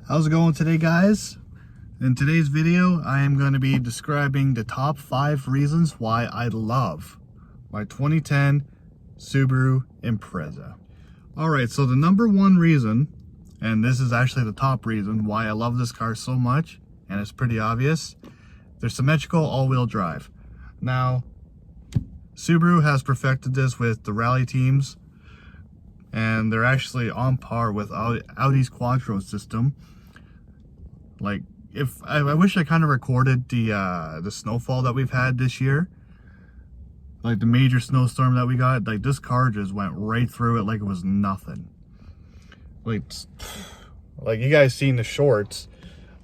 How's it going today, guys? In today's video, I am going to be describing the top 5 reasons why I love my 2010 Subaru Impreza. Alright, so the number one reason, and this is actually the top reason why I love this car so much, and it's pretty obvious, they're symmetrical all-wheel drive. Now, Subaru has perfected this with the rally teams, and they're actually on par with Audi's Quattro system. Like, if I wish I kind of recorded the snowfall that we've had this year, like the major snowstorm that we got. Like, this car just went right through it like it was nothing. Like you guys seen the shorts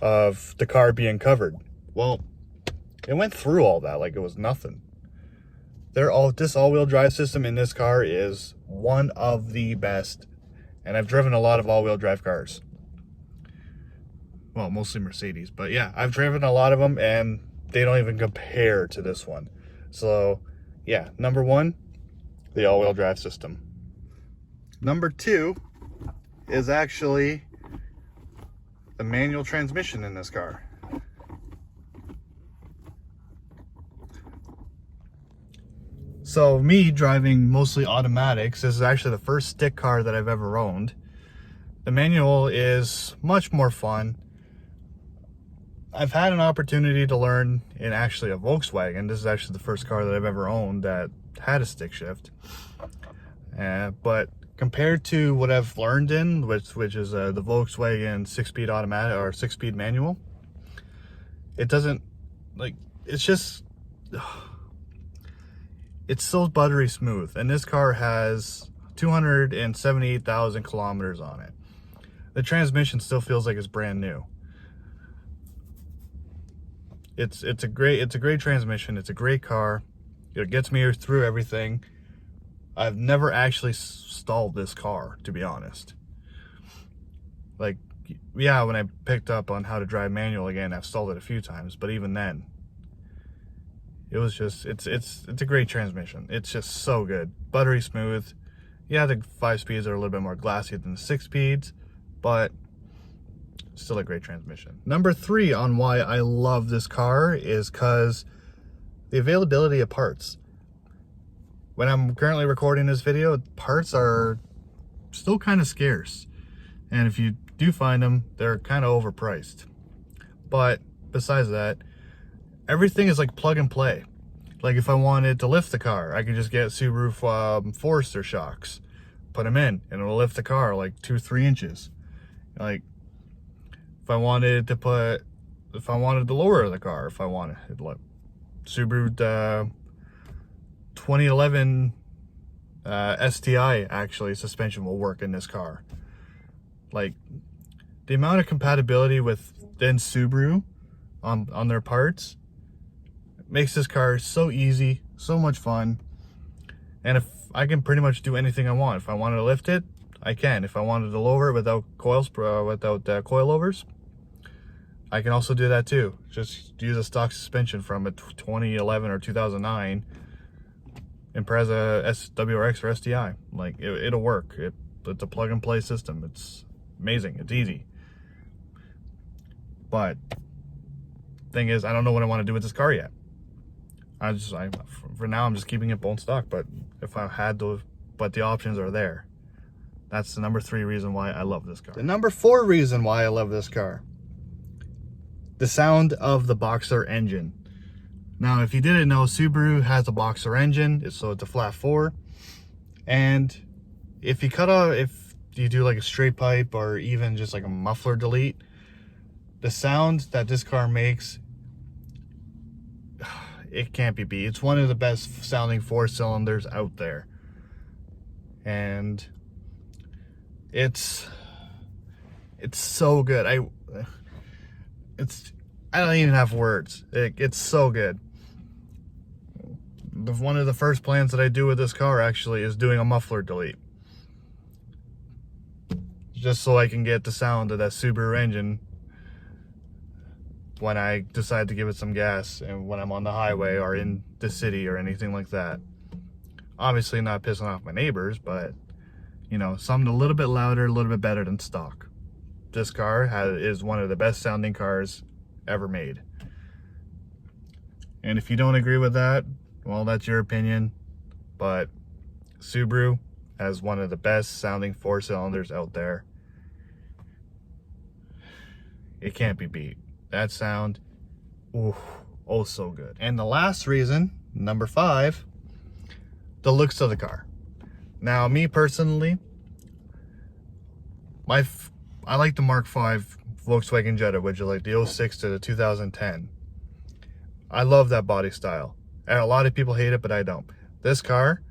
of the car being covered. Well, it went through all that like it was nothing. This all-wheel drive system in this car is one of the best, and I've driven a lot of all-wheel drive cars. Well, mostly Mercedes, but yeah, I've driven a lot of them, and they don't even compare to this one. So, yeah, number one, the all-wheel drive system. Number two is actually the manual transmission in this car. So, me driving mostly automatics, this is actually the first stick car that I've ever owned. The manual is much more fun. I've had an opportunity to learn in actually a Volkswagen. This is actually the first car that I've ever owned that had a stick shift. But compared to what I've learned in, which is the Volkswagen 6-speed automatic or 6-speed manual, it doesn't, like, it's just, it's so buttery smooth. And this car has 278,000 kilometers on it. The transmission still feels like it's brand new. It's a great transmission. It's a great car. It gets me through everything. I've never actually stalled this car, to be honest. Like, yeah, when I picked up on how to drive manual again, I've stalled it a few times, but even then, it was just, it's a great transmission. It's just so good. Buttery smooth. Yeah, the 5 speeds are a little bit more glassy than the 6 speeds, but still a great transmission. Number 3 on why I love this car is because the availability of parts. When I'm currently recording this video, parts are still kind of scarce. And if you do find them, they're kind of overpriced. But besides that, everything is like plug and play. Like, if I wanted to lift the car, I could just get Subaru Forester shocks, put them in, and it'll lift the car like 2-3 inches. Like, if I wanted to lower the car, if I wanted, like Subaru 2011 STI actually suspension will work in this car. Like, the amount of compatibility with then Subaru on their parts makes this car so easy, so much fun. And if I can pretty much do anything I want. If I wanted to lift it, I can. If I wanted to lower it without coilovers, I can also do that too. Just use a stock suspension from a 2011 or 2009 Impreza WRX or STI. Like, it'll work. It's a plug and play system. It's amazing. It's easy. But thing is, I don't know what I want to do with this car yet. For now, I'm just keeping it bone stock. But if I had to, but the options are there. That's the number 3 reason why I love this car. The number 4 reason why I love this car: the sound of the Boxer engine. Now, if you didn't know, Subaru has a Boxer engine, so it's a flat 4. And if you do like a straight pipe or even just like a muffler delete, the sound that this car makes, it can't be beat. It's one of the best sounding 4-cylinders out there. And it's so good. I don't even have words. It's so good. One of the first plans that I do with this car actually is doing a muffler delete, just so I can get the sound of that Subaru engine when I decide to give it some gas and when I'm on the highway or in the city or anything like that. Obviously not pissing off my neighbors, but you know, something a little bit louder, a little bit better than stock. this car is one of the best sounding cars ever made. And if you don't agree with that, well, that's your opinion. But Subaru has one of the best sounding 4-cylinders out there. It can't be beat. That sound, ooh, oh so good. And the last reason, number 5, the looks of the car. Now, me personally, I like the Mark V Volkswagen Jetta, which is like the 06 to the 2010. I love that body style. And a lot of people hate it, but I don't. This car,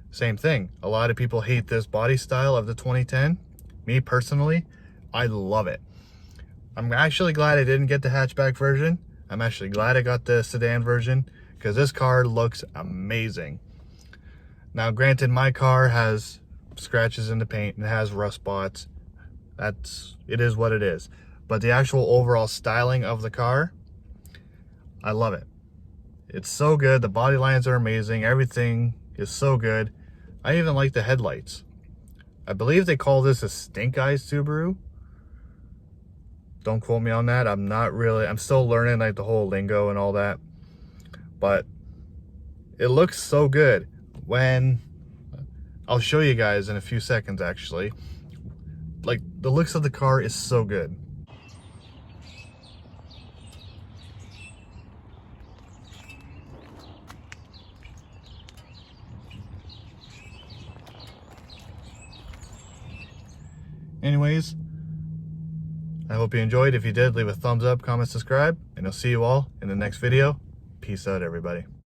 same thing. A lot of people hate this body style of the 2010. Me personally, I love it. I'm actually glad I didn't get the hatchback version. I'm actually glad I got the sedan version because this car looks amazing. Now, granted, my car has scratches in the paint and it has rust spots. It is what it is. But the actual overall styling of the car, I love it. It's so good. The body lines are amazing. Everything is so good. I even like the headlights. I believe they call this a stink eye Subaru. Don't quote me on that. I'm still learning like the whole lingo and all that. But it looks so good. I'll show you guys in a few seconds actually. Like the looks of the car is so good. Anyways, I hope you enjoyed. If you did, leave a thumbs up, comment, subscribe, and I'll see you all in the next video. Peace out, everybody.